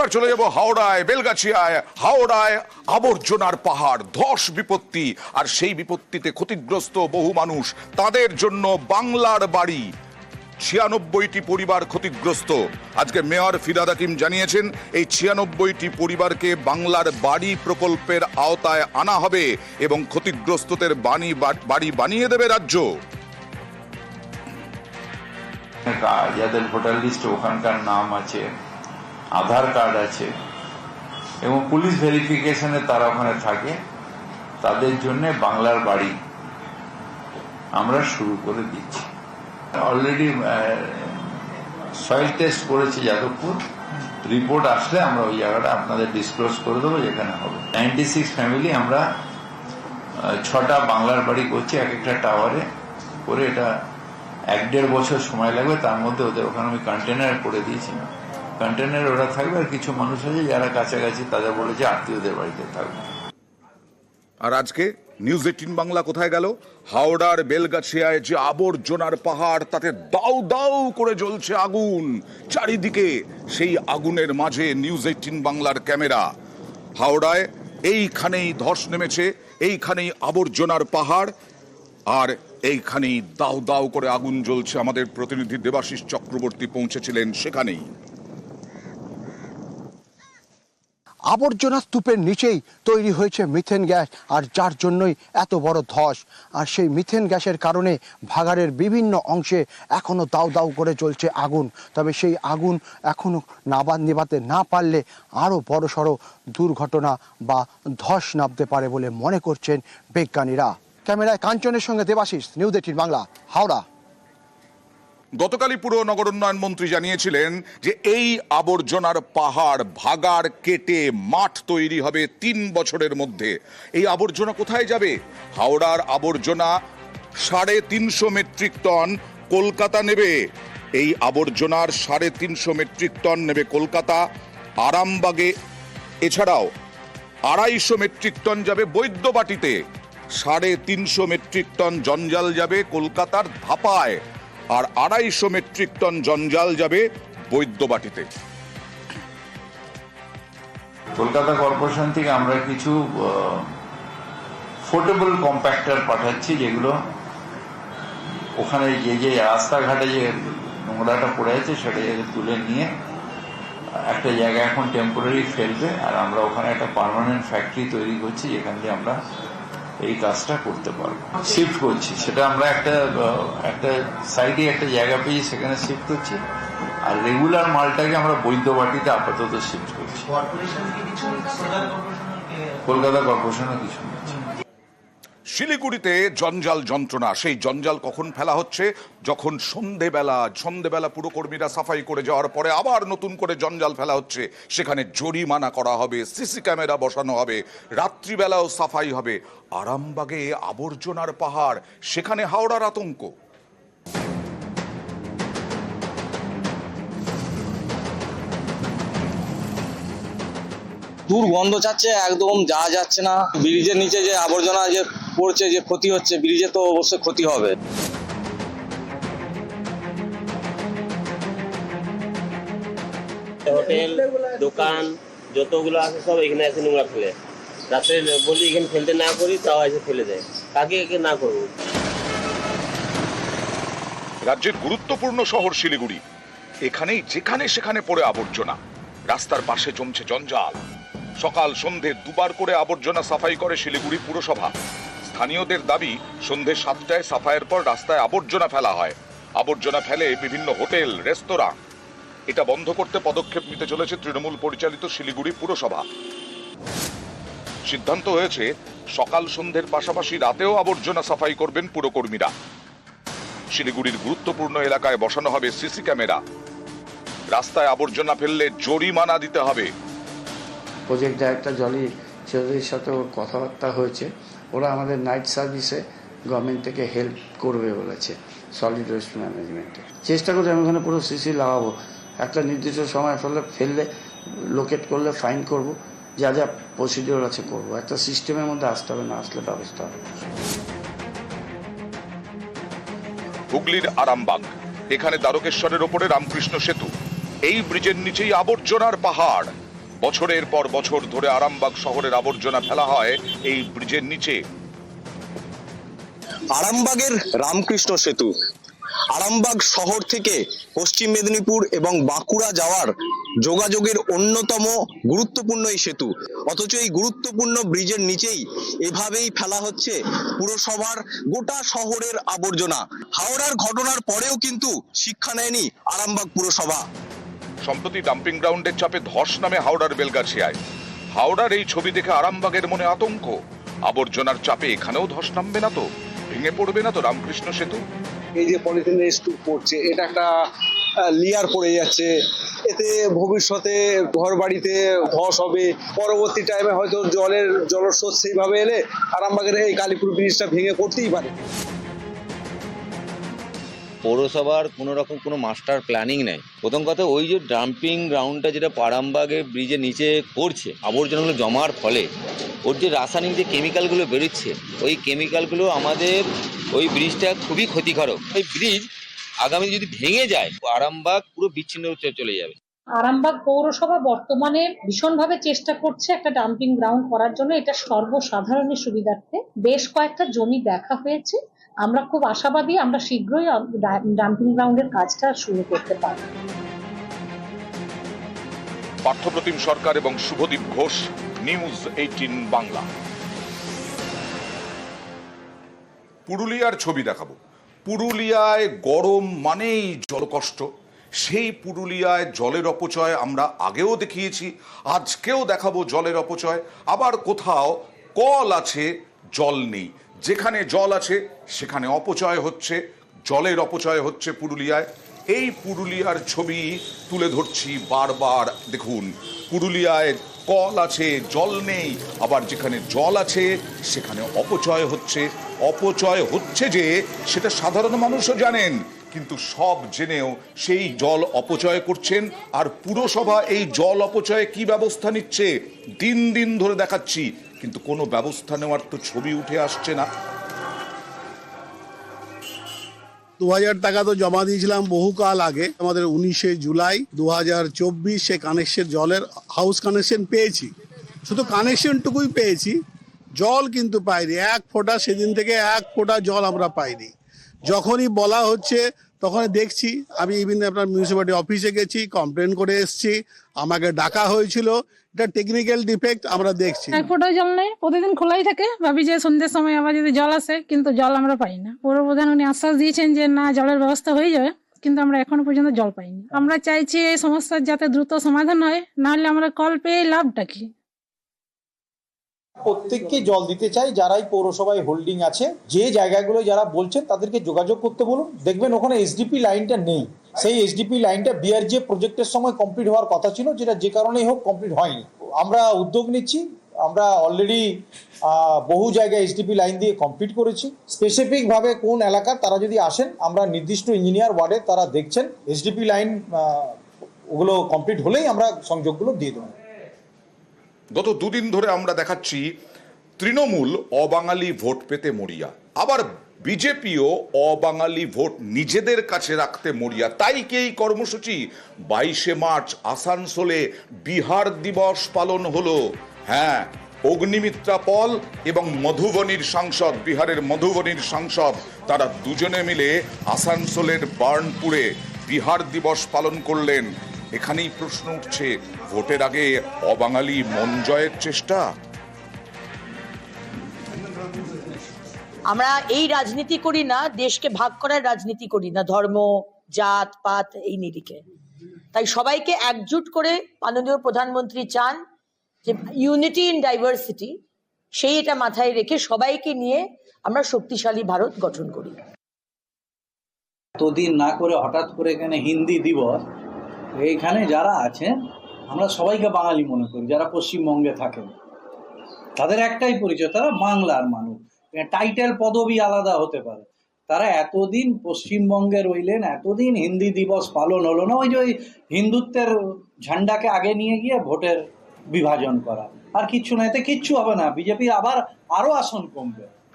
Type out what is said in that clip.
এবার চলে যাব হাওড়ায়, বেলগাছিয়ায়। হাওড়ায় আবর্জনার পাহাড়, ধস বিপত্তি, আর সেই বিপত্তিতে ক্ষতিগ্রস্ত বহু মানুষ। তাদের জন্য বাংলার বাড়ি, 96টি পরিবার ক্ষতিগ্রস্ত। আজকে মেয়র ফিরহাদ হাকিম জানিয়েছেন এই 96টি পরিবারকে বাংলার বাড়ি প্রকল্পের আওতায় আনা হবে এবং ক্ষতিগ্রস্তদের বাড়ি বানিয়ে দেবে রাজ্য। যাদের ভোটার লিস্ট ওখানকার নাম আছে, আধার কার্ড আছে এবং পুলিশ ভেরিফিকেশনে তারা ওখানে থাকে, তাদের জন্য বাংলার বাড়ি আমরা শুরু করে দিচ্ছি। অলরেডি সয়েল টেস্ট করেছি যাদবপুর, রিপোর্ট আসলে আমরা ওই জায়গাটা আপনাদের ডিসক্লোজ করে দেবো যেখানে হবে। 96 ফ্যামিলি আমরা 6টা বাংলার বাড়ি করছি, এক একটা টাওয়ারে করে। এটা 1-1.5 বছর সময় লাগবে। তার মধ্যে ওদের ওখানে আমি কন্টেনার করে দিয়েছি, কন্টেনার ওরা থাকবে। আর কিছু মানুষ আছে যারা কাছাকাছি, তাদের বলেছে আত্মীয়দের বাড়িতে থাকবে। আর আজকে নিউজ 18 বাংলা কোথায় গেল? হাওড়ার বেলগাছিয়ায় যে আবর্জনার পাহাড়, তাতে দাউ দাউ করে জ্বলছে আগুন চারিদিকে। সেই আগুনের মাঝে নিউজ 18 বাংলার ক্যামেরা। হাওড়ায় এইখানেই ধস নেমেছে, এইখানেই আবর্জনার পাহাড়, আর এইখানেই দাউ দাউ করে আগুন জ্বলছে। আমাদের প্রতিনিধি দেবাশিস চক্রবর্তী পৌঁছেছিলেন সেখানেই। আবর্জনা স্তূপের নিচেই তৈরি হয়েছে মিথেন গ্যাস, আর যার জন্যই এত বড় ধস। আর সেই মিথেন গ্যাসের কারণে ভাগাড়ের বিভিন্ন অংশে এখনও দাউ দাউ করে জ্বলছে আগুন। তবে সেই আগুন এখনও নেভাতে না পারলে আরও বড়সড় দুর্ঘটনা বা ধস নামতে পারে বলে মনে করছেন বিজ্ঞানীরা। ক্যামেরায় কাঞ্চনের সঙ্গে দেবাশিস, নিউজ 18 বাংলা, হাওড়া। গতকালই পুর নগর উন্নয়ন মন্ত্রী জানিয়েছিলেন যে এই আবর্জনার পাহাড় ভাগাড় কেটে মাঠ তৈরি হবে 3 বছরের মধ্যে। এই আবর্জনা কোথায় যাবে? হাওড়ার আবর্জনা 350 মেট্রিক টন কলকাতা নেবে। এই আবর্জনার 350 মেট্রিক টন নেবে কলকাতা, আরামবাগে। এছাড়াও 250 মেট্রিক টন যাবে বৈদ্যবাটিতে, 350 মেট্রিক টন জঞ্জাল যাবে কলকাতার ধাপায়, আর 250 মেট্রিক টন জঞ্জাল যাবে বৈদ্যবাটিতে। কলকাতা কর্পোরেশন থেকে আমরা কিছু পোর্টেবল কম্প্যাক্টর পাঠাচ্ছি, যেগুলো ওখানে যে রাস্তাঘাটে যে নোংরাটা পড়ে আছে সেটা তুলে নিয়ে একটা জায়গায় এখন টেম্পোরারি ফেলবে। আর আমরা ওখানে একটা পার্মানেন্ট ফ্যাক্টরি তৈরি করছি, যেখান দিয়ে আমরা এই কাজটা করতে পারবো। শিফট করছি, সেটা আমরা একটা সাইডে একটা জায়গা পেয়ে সেখানে শিফট করছি। আর রেগুলার মালটাকে আমরা বৈদ্যবাটিতে আপাতত শিফট করছি। কলকাতা কর্পোরেশনও কিছু নিচ্ছে। শিলিগুড়িতে জঞ্জাল যন্ত্রণা। সেই জঞ্জাল কখন ফেলা হচ্ছে? যখন সন্ধেবেলা পুরকর্মীরা সাফাই করে যাওয়ার পরে আবার নতুন করে জঞ্জাল ফেলা হচ্ছে। সেখানে জরিমানা করা হবে, সিসি ক্যামেরা বসানো হবে, রাত্রিবেলাও সাফাই হবে। আরামবাগে আবর্জনার পাহাড়, সেখানে হাওড়ার আতঙ্ক। দুর্গন্ধ ছাড়ছে, একদম যাওয়া যাচ্ছে না। ব্রিজের নিচে যে আবর্জনা যে পড়ছে, যে ক্ষতি হচ্ছে, ব্রিজে তো অবশ্যই ক্ষতি হবে। হোটেল দোকান যতগুলো আছে সব এখানে এসে নোংরা ফেলে। রাতে বলি এখানে ফেলতে না করি, তাও এসে ফেলে দেয়। কাকে একে না করবো? রাজ্যের গুরুত্বপূর্ণ শহর শিলিগুড়ি, এখানেই যেখানে সেখানে পড়ে আবর্জনা। রাস্তার পাশে জমছে জঞ্জাল। সকাল সন্ধে দুবার করে আবর্জনা সাফাই করে শিলিগুড়ি পুরসভা। স্থানীয়দের দাবি, সন্ধে 7টায় সাফাইয়ের পর রাস্তায় আবর্জনা ফেলা হয়। আবর্জনা ফেলে বিভিন্ন হোটেল রেস্তোরাঁ। এটা বন্ধ করতে পদক্ষেপ নিতে চলেছে তৃণমূল পরিচালিত শিলিগুড়ি পুরসভা। সিদ্ধান্ত হয়েছে সকাল সন্ধ্যের পাশাপাশি রাতেও আবর্জনা সাফাই করবেন পুরকর্মীরা। শিলিগুড়ির গুরুত্বপূর্ণ এলাকায় বসানো হবে সিসি ক্যামেরা। রাস্তায় আবর্জনা ফেললে জরিমানা দিতে হবে। প্রজেক্ট ডাইরেক্টর জলি চৌধুরীর সাথে কথাবার্তা হয়েছে। ওরা আমাদের নাইট সার্ভিসে গভর্নমেন্ট থেকে হেল্প করবে বলেছে, সলিড ওয়েস্ট ম্যানেজমেন্টে। চেষ্টা করছি আমি ওখানে পুরো সিসি লাগাবো। একটা নির্দিষ্ট সময় ফেললে লোকেট করলে ফাইন করব, যা যা প্রসিডিওর আছে করব। একটা সিস্টেমের মধ্যে আসতে হবে, না আসলে ব্যবস্থা হবে। হুগলির আরামবাগ, এখানে দ্বারকেশ্বরের ওপরে রামকৃষ্ণ সেতু। এই ব্রিজের নিচেই আবর্জনার পাহাড়। বছরের পর বছর ধরে আরামবাগ শহরের আবর্জনা ফেলা হয় এই ব্রিজের নিচে। আরামবাগের রামকৃষ্ণ সেতু, আরামবাগ শহর থেকে পশ্চিম মেদিনীপুর এবং বাঁকুড়া যাওয়ার যোগাযোগের অন্যতম গুরুত্বপূর্ণ এই সেতু, অথচ এই গুরুত্বপূর্ণ ব্রিজের নিচেই এভাবেই ফেলা হচ্ছে পুরসভার গোটা শহরের আবর্জনা। হাওড়ার ঘটনার পরেও কিন্তু শিক্ষা নেয়নি আরামবাগ পুরসভা। সম্প্রতি ডাম্পিং গ্রাউন্ডের চাপে ধস নামে হাওড়ার বেলগাছিয়ায়। হাওড়ার এই ছবি দেখে আরামবাগের মনে আতঙ্ক। আবর্জনার চাপে এখানেও ধস নামবে না তো? ভেঙে পড়বে না তো রামকৃষ্ণ সেতু? এই যে পলিথিনের স্তূপ পড়ছে, এটা একটা লেয়ার পড়ে যাচ্ছে, এতে ভবিষ্যতে ঘর বাড়িতে ধস হবে। পরবর্তী টাইমে হয়তো জলস্রোত সেইভাবে এলে আরামবাগের এই কালীপুর ব্রিজটা ভেঙে পড়তেই পারে। পৌরসভার কোনো মাস্টার প্ল্যানিং নেই। প্রথম কথা, ওই যে ডাম্পিং গ্রাউন্ডটা যেটা আরামবাগে ব্রিজের নিচে পড়ছে, আবর্জনাগুলো জমার ফলে ওর যে রাসায়নিক যে কেমিক্যালগুলো বেরোচ্ছে, ওই কেমিক্যালগুলো আমাদের ওই ব্রিজটা খুবই ক্ষতিকারক। ওই ব্রিজ আগামী যদি ভেঙে যায়, আরামবাগ পুরো বিচ্ছিন্ন চলে যাবে। আরামবাগ পৌরসভা বর্তমানে ভীষণভাবে চেষ্টা করছে একটা ডাম্পিং গ্রাউন্ড করার জন্য। এটা সর্বসাধারণের সুবিধার্থে বেশ কয়েকটা জমি দেখা হয়েছে। আমরা খুব আশাবাদী, আমরা শীঘ্রই ডাম্পিং গ্রাউন্ডের কাজটা শুরু করতে পারব। পার্থপ্রতিম সরকার এবং শুভদীপ ঘোষ, নিউজ 18 বাংলা। পুরুলিয়ার ছবি দেখাবো। পুরুলিয়ায় গরম মানেই জলকষ্ট। সেই পুরুলিয়ায় জলের অপচয় আমরা আগেও দেখিয়েছি, আজকেও দেখাবো জলের অপচয়। আবার কোথাও কল আছে, জল নেই। যেখানে জল আছে সেখানে অপচয় হচ্ছে, জলের অপচয় হচ্ছে পুরুলিয়ায়। এই পুরুলিয়ার ছবি তুলে ধরছি বারবার। দেখুন, পুরুলিয়ায় কল আছে, জল নেই, আবার যেখানে জল আছে সেখানে অপচয় হচ্ছে। অপচয় হচ্ছে যে সেটা সাধারণ মানুষও জানেন, কিন্তু সব জেনেও সেই জল অপচয় করছেন। আর পুরসভা এই জল অপচয়ে কি ব্যবস্থা নিচ্ছে দিন দিন ধরে দেখাচ্ছি, কিন্তু কোনো ব্যবস্থা নেওয়ার তো ছবি উঠে আসছে না। 2000 টাকা তো জমা দিয়েছিলাম বহুকাল আগে। আমাদের 19শে জুলাই 2024 সে কানেকশন, জলের হাউস কানেকশন পেয়েছি। শুধু কানেকশনটুকুই পেয়েছি, জল কিন্তু পাইনি। এক ফোঁটা, সেদিন থেকে এক ফোঁটা জল আমরা পাইনি। যখনই বলা হচ্ছে তখন দেখছি, আমি ইভিন আপনার মিউনিসিপ্যালিটি অফিসে গেছি, কমপ্লেন করে এসেছি, আমাকে ডাকা হয়েছিল। এটা টেকনিক্যাল ডিফেক্ট আমরা দেখছি। এক ফোঁটা জল নেই, প্রতিদিন খোলাই থাকে। ভাবি যে সন্ধ্যের সময় আবার যদি জল আসে, কিন্তু জল আমরা পাই না। পৌরপ্রধান উনি আশ্বাস দিয়েছেন যে না, জলের ব্যবস্থা হয়ে যাবে, কিন্তু আমরা এখনো পর্যন্ত জল পাইনি। আমরা চাইছি এই সমস্যার যাতে দ্রুত সমাধান হয়, নাহলে আমরা কল পেয়ে লাভটা কি? প্রত্যেককে জল দিতে চাই, যারাই পৌরসভায় হোল্ডিং আছে, যে জায়গাগুলো যারা বলছেন তাদেরকে যোগাযোগ করতে বলুন। দেখবেন ওখানে এসডিপি লাইনটা নেই। সেই এসডিপি লাইনটা বিআরজে প্রজেক্টের সময় কমপ্লিট হওয়ার কথা ছিল, যেটা যে কারণেই হোক কমপ্লিট হয়নি। আমরা উদ্যোগ নিচ্ছি, আমরা অলরেডি বহু জায়গায় এসডিপি লাইন দিয়ে কমপ্লিট করেছি। স্পেসিফিকভাবে কোন এলাকার তারা যদি আসেন, আমরা নির্দিষ্ট ইঞ্জিনিয়ার ওয়ার্ডে তারা দেখছেন, এসডিপি লাইন ওগুলো কমপ্লিট হলেই আমরা সংযোগগুলো দিয়ে দেবো। গত দুদিন ধরে আমরা দেখাচ্ছি তৃণমূল অবাঙালি ভোট পেতে মরিয়া, আবার বিজেপিও অবাঙালি ভোট নিজেদের কাছে রাখতে মরিয়া। তাই কি এই কর্মসূচি? 22শে মার্চ আসানসোলে বিহার দিবস পালন হলো। হ্যাঁ, অগ্নিমিত্রা পল এবং মধুবনীর সাংসদ, বিহারের মধুবনীর সাংসদ, তারা দুজনে মিলে আসানসোলের বার্নপুরে বিহার দিবস পালন করলেন। এখানেই প্রশ্ন উঠছে, ভোটের আগে অবাঙালি মন জয়ের চেষ্টা? আমরা এই রাজনীতি করি না, দেশকে ভাগ করার রাজনীতি করি না, ধর্ম, জাত পাত এই নিরিখে। তাই সবাইকে একজুট করে মাননীয় প্রধানমন্ত্রী চান যে ইউনিটি ইন ডাইভার্সিটি, সেই এটা মাথায় রেখে সবাইকে নিয়ে আমরা শক্তিশালী ভারত গঠন করি। এতদিন না করে হঠাৎ করে এখানে হিন্দি দিবস, এইখানে যারা আছেন আমরা সবাইকে বাঙালি মনে করি। যারা পশ্চিমবঙ্গে থাকেন তাদের একটাই পরিচয়, তারা বাংলার মানুষ। টাইটেল পদবি আলাদা হতে পারে, তারা এতদিন পশ্চিমবঙ্গে রইলেন, এতদিন হিন্দি দিবস পালন হলো না। ওই যে ওই হিন্দুত্বের ঝান্ডাকে আগে নিয়ে গিয়ে ভোটের বিভাজন করা, আর কিচ্ছু না। এতে কিচ্ছু হবে না, বিজেপি আবার আরো আসন কমবে।